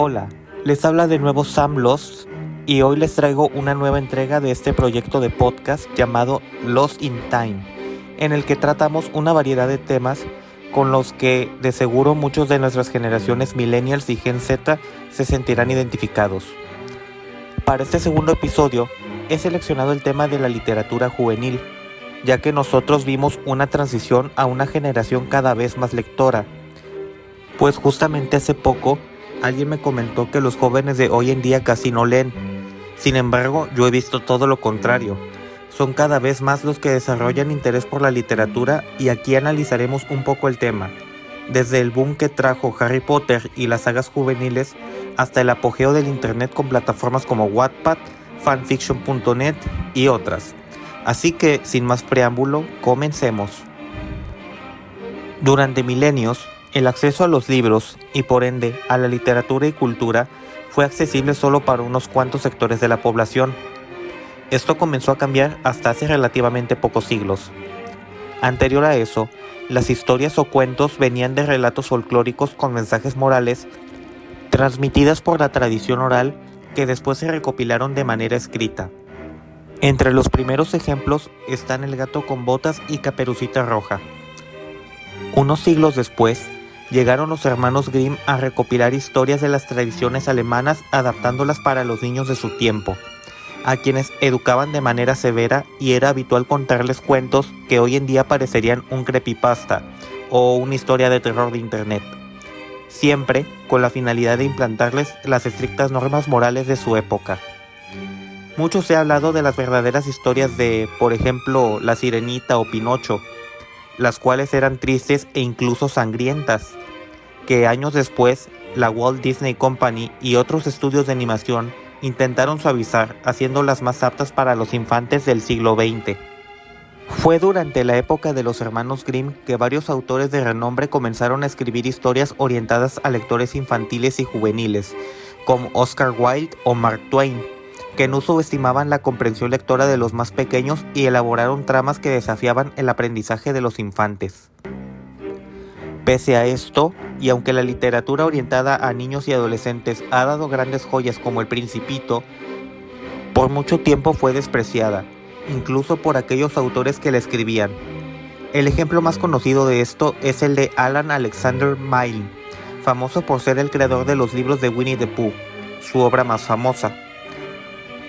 Hola, les habla de nuevo Sam Lost y hoy les traigo una nueva entrega de este proyecto de podcast llamado Lost in Time, en el que tratamos una variedad de temas con los que de seguro muchos de nuestras generaciones millennials y Gen Z se sentirán identificados. Para este segundo episodio he seleccionado el tema de la literatura juvenil, ya que nosotros vimos una transición a una generación cada vez más lectora, pues justamente hace poco alguien me comentó que los jóvenes de hoy en día casi no leen. Sin embargo, yo he visto todo lo contrario. Son cada vez más los que desarrollan interés por la literatura y aquí analizaremos un poco el tema, desde el boom que trajo Harry Potter y las sagas juveniles hasta el apogeo del internet con plataformas como Wattpad, fanfiction.net y otras. Así que, sin más preámbulo, comencemos. Durante milenios, el acceso a los libros y por ende a la literatura y cultura fue accesible solo para unos cuantos sectores de la población. Esto comenzó a cambiar hasta hace relativamente pocos siglos. Anterior a eso, las historias o cuentos venían de relatos folclóricos con mensajes morales transmitidas por la tradición oral que después se recopilaron de manera escrita. Entre los primeros ejemplos están El gato con botas y Caperucita Roja. Unos siglos después, llegaron los hermanos Grimm a recopilar historias de las tradiciones alemanas adaptándolas para los niños de su tiempo, a quienes educaban de manera severa y era habitual contarles cuentos que hoy en día parecerían un creepypasta o una historia de terror de internet, siempre con la finalidad de implantarles las estrictas normas morales de su época. Mucho se ha hablado de las verdaderas historias de, por ejemplo, La Sirenita o Pinocho, las cuales eran tristes e incluso sangrientas, que años después la Walt Disney Company y otros estudios de animación intentaron suavizar, haciéndolas más aptas para los infantes del siglo XX. Fue durante la época de los hermanos Grimm que varios autores de renombre comenzaron a escribir historias orientadas a lectores infantiles y juveniles, como Oscar Wilde o Mark Twain, que no subestimaban la comprensión lectora de los más pequeños y elaboraron tramas que desafiaban el aprendizaje de los infantes. Pese a esto, y aunque la literatura orientada a niños y adolescentes ha dado grandes joyas como El Principito, por mucho tiempo fue despreciada, incluso por aquellos autores que la escribían. El ejemplo más conocido de esto es el de Alan Alexander Milne, famoso por ser el creador de los libros de Winnie the Pooh, su obra más famosa.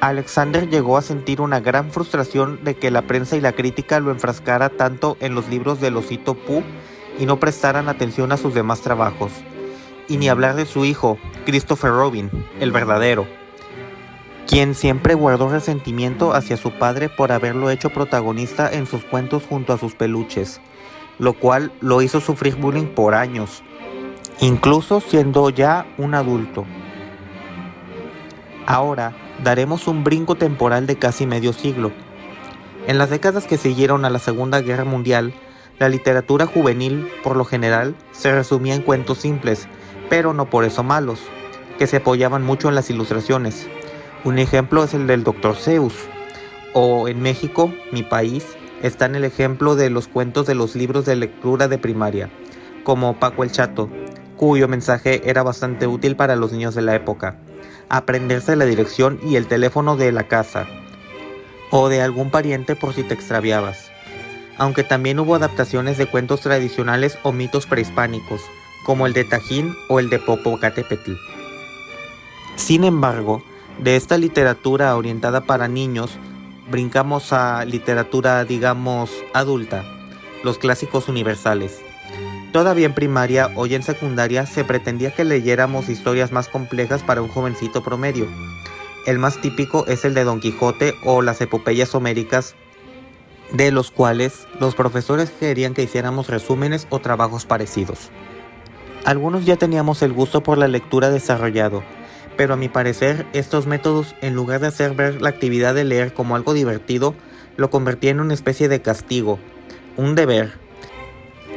Alexander llegó a sentir una gran frustración de que la prensa y la crítica lo enfrascara tanto en los libros del osito Pooh y no prestaran atención a sus demás trabajos. Y ni hablar de su hijo, Christopher Robin, el verdadero, quien siempre guardó resentimiento hacia su padre por haberlo hecho protagonista en sus cuentos junto a sus peluches, lo cual lo hizo sufrir bullying por años, incluso siendo ya un adulto. Ahora daremos un brinco temporal de casi medio siglo. En las décadas que siguieron a la Segunda Guerra Mundial, la literatura juvenil, por lo general, se resumía en cuentos simples, pero no por eso malos, que se apoyaban mucho en las ilustraciones. Un ejemplo es el del Dr. Seuss, o en México, mi país, está en el ejemplo de los cuentos de los libros de lectura de primaria, como Paco el Chato, cuyo mensaje era bastante útil para los niños de la época: aprenderse la dirección y el teléfono de la casa, o de algún pariente por si te extraviabas. Aunque también hubo adaptaciones de cuentos tradicionales o mitos prehispánicos, como el de Tajín o el de Popocatépetl. Sin embargo, de esta literatura orientada para niños, brincamos a literatura, digamos, adulta, los clásicos universales. Todavía en primaria o ya en secundaria se pretendía que leyéramos historias más complejas para un jovencito promedio. El más típico es el de Don Quijote o las epopeyas homéricas, de los cuales los profesores querían que hiciéramos resúmenes o trabajos parecidos. Algunos ya teníamos el gusto por la lectura desarrollado, pero a mi parecer estos métodos, en lugar de hacer ver la actividad de leer como algo divertido, lo convertían en una especie de castigo, un deber,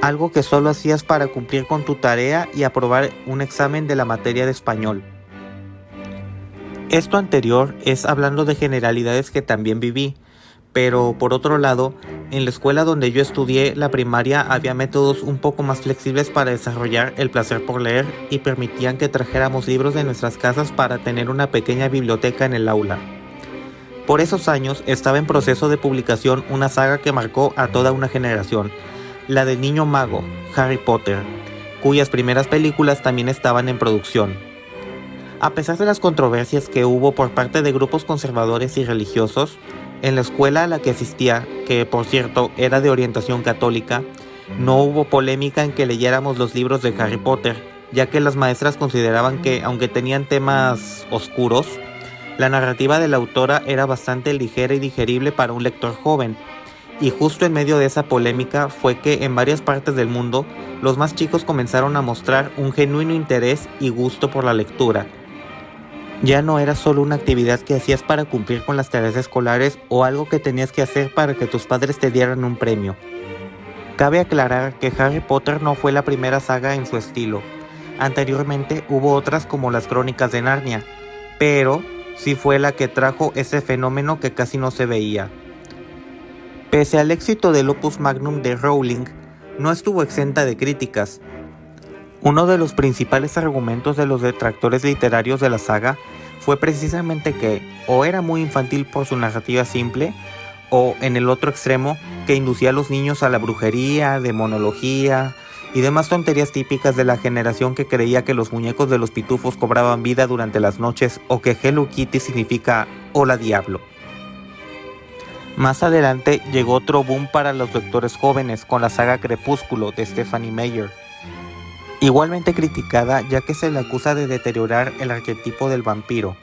algo que solo hacías para cumplir con tu tarea y aprobar un examen de la materia de español. Esto anterior es hablando de generalidades que también viví, Pero por otro lado, en la escuela donde yo estudié la primaria había métodos un poco más flexibles para desarrollar el placer por leer y permitían que trajéramos libros de nuestras casas para tener una pequeña biblioteca en el aula. Por esos años estaba en proceso de publicación una saga que marcó a toda una generación, la del Niño Mago, Harry Potter, cuyas primeras películas también estaban en producción. A pesar de las controversias que hubo por parte de grupos conservadores y religiosos, en la escuela a la que asistía, que por cierto era de orientación católica, no hubo polémica en que leyéramos los libros de Harry Potter, ya que las maestras consideraban que, aunque tenían temas oscuros, la narrativa de la autora era bastante ligera y digerible para un lector joven. Y justo en medio de esa polémica fue que en varias partes del mundo los más chicos comenzaron a mostrar un genuino interés y gusto por la lectura. Ya no era solo una actividad que hacías para cumplir con las tareas escolares o algo que tenías que hacer para que tus padres te dieran un premio. Cabe aclarar que Harry Potter no fue la primera saga en su estilo. Anteriormente hubo otras como las Crónicas de Narnia, pero sí fue la que trajo ese fenómeno que casi no se veía. Pese al éxito del opus magnum de Rowling, no estuvo exenta de críticas. Uno de los principales argumentos de los detractores literarios de la saga fue precisamente que o era muy infantil por su narrativa simple, o en el otro extremo, que inducía a los niños a la brujería, demonología y demás tonterías típicas de la generación que creía que los muñecos de los pitufos cobraban vida durante las noches o que Hello Kitty significa hola diablo. Más adelante llegó otro boom para los lectores jóvenes con la saga Crepúsculo de Stephenie Meyer, igualmente criticada ya que se le acusa de deteriorar el arquetipo del vampiro,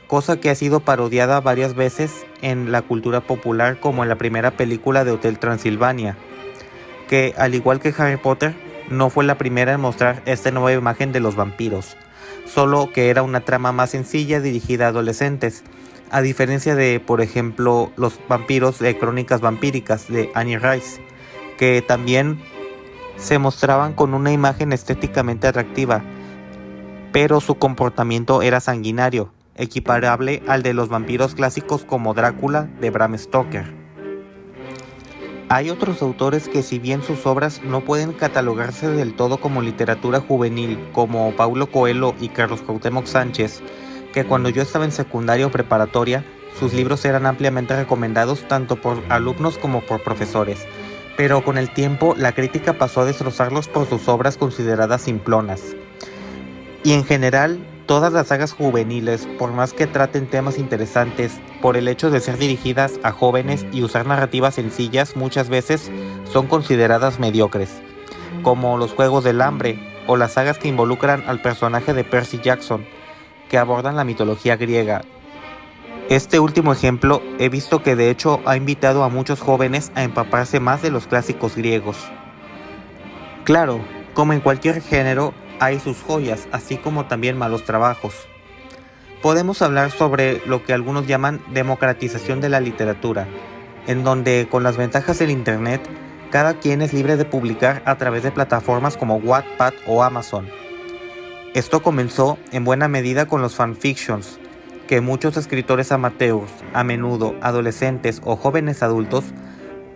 cosa que ha sido parodiada varias veces en la cultura popular como en la primera película de Hotel Transilvania, que al igual que Harry Potter no fue la primera en mostrar esta nueva imagen de los vampiros, solo que era una trama más sencilla dirigida a adolescentes, a diferencia de, por ejemplo, los vampiros de Crónicas Vampíricas de Annie Rice, que también se mostraban con una imagen estéticamente atractiva, pero su comportamiento era sanguinario, equiparable al de los vampiros clásicos como Drácula de Bram Stoker. Hay otros autores que, si bien sus obras no pueden catalogarse del todo como literatura juvenil, como Paulo Coelho y Carlos Cuauhtémoc Sánchez, que cuando yo estaba en secundaria o preparatoria, sus libros eran ampliamente recomendados tanto por alumnos como por profesores, pero con el tiempo la crítica pasó a destrozarlos por sus obras consideradas simplonas. Y en general, todas las sagas juveniles, por más que traten temas interesantes, por el hecho de ser dirigidas a jóvenes y usar narrativas sencillas, muchas veces son consideradas mediocres, como Los Juegos del Hambre o las sagas que involucran al personaje de Percy Jackson, que abordan la mitología griega. Este último ejemplo he visto que de hecho ha invitado a muchos jóvenes a empaparse más de los clásicos griegos. Claro, como en cualquier género, hay sus joyas, así como también malos trabajos. Podemos hablar sobre lo que algunos llaman democratización de la literatura, en donde con las ventajas del internet, cada quien es libre de publicar a través de plataformas como Wattpad o Amazon. Esto comenzó en buena medida con los fanfictions, que muchos escritores amateurs, a menudo adolescentes o jóvenes adultos,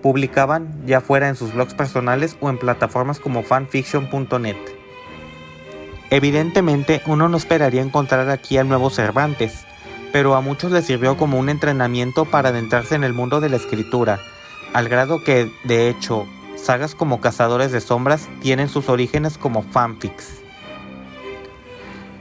publicaban ya fuera en sus blogs personales o en plataformas como fanfiction.net. Evidentemente, uno no esperaría encontrar aquí al nuevo Cervantes, pero a muchos les sirvió como un entrenamiento para adentrarse en el mundo de la escritura, al grado que, de hecho, sagas como Cazadores de Sombras tienen sus orígenes como fanfics.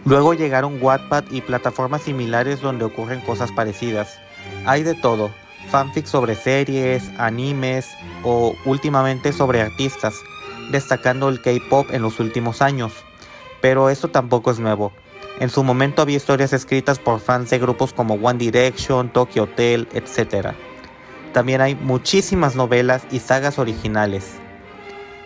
Luego llegaron Wattpad y plataformas similares donde ocurren cosas parecidas. Hay de todo, fanfics sobre series, animes o últimamente sobre artistas, destacando el K-pop en los últimos años. Pero esto tampoco es nuevo. En su momento había historias escritas por fans de grupos como One Direction, Tokyo Hotel, etc. También hay muchísimas novelas y sagas originales.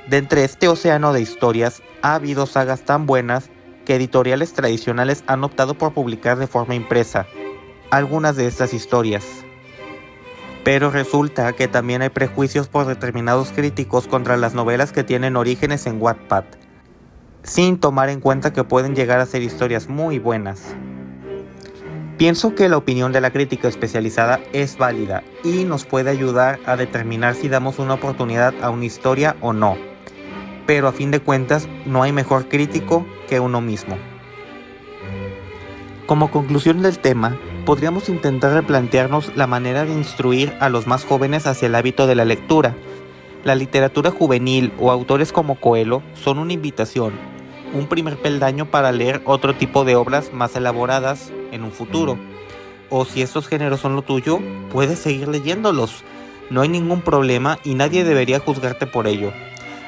De entre este océano de historias, ha habido sagas tan buenas que editoriales tradicionales han optado por publicar de forma impresa algunas de estas historias. Pero resulta que también hay prejuicios por determinados críticos contra las novelas que tienen orígenes en Wattpad, sin tomar en cuenta que pueden llegar a ser historias muy buenas. Pienso que la opinión de la crítica especializada es válida y nos puede ayudar a determinar si damos una oportunidad a una historia o no. Pero a fin de cuentas, no hay mejor crítico que uno mismo. Como conclusión del tema, podríamos intentar replantearnos la manera de instruir a los más jóvenes hacia el hábito de la lectura. La literatura juvenil o autores como Coelho son una invitación, un primer peldaño para leer otro tipo de obras más elaboradas en un futuro. O si estos géneros son lo tuyo, puedes seguir leyéndolos. No hay ningún problema y nadie debería juzgarte por ello.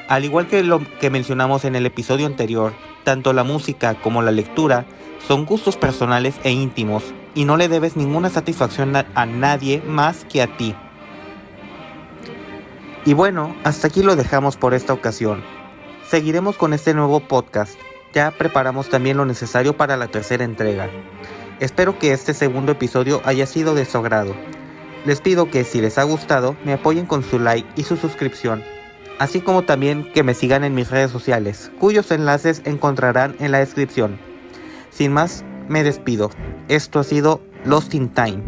Al igual que lo que mencionamos en el episodio anterior, tanto la música como la lectura son gustos personales e íntimos y no le debes ninguna satisfacción a nadie más que a ti. Y bueno, hasta aquí lo dejamos por esta ocasión. Seguiremos con este nuevo podcast. Ya preparamos también lo necesario para la tercera entrega. Espero que este segundo episodio haya sido de su agrado. Les pido que si les ha gustado, me apoyen con su like y su suscripción, así como también que me sigan en mis redes sociales, cuyos enlaces encontrarán en la descripción. Sin más, me despido. Esto ha sido Lost in Time.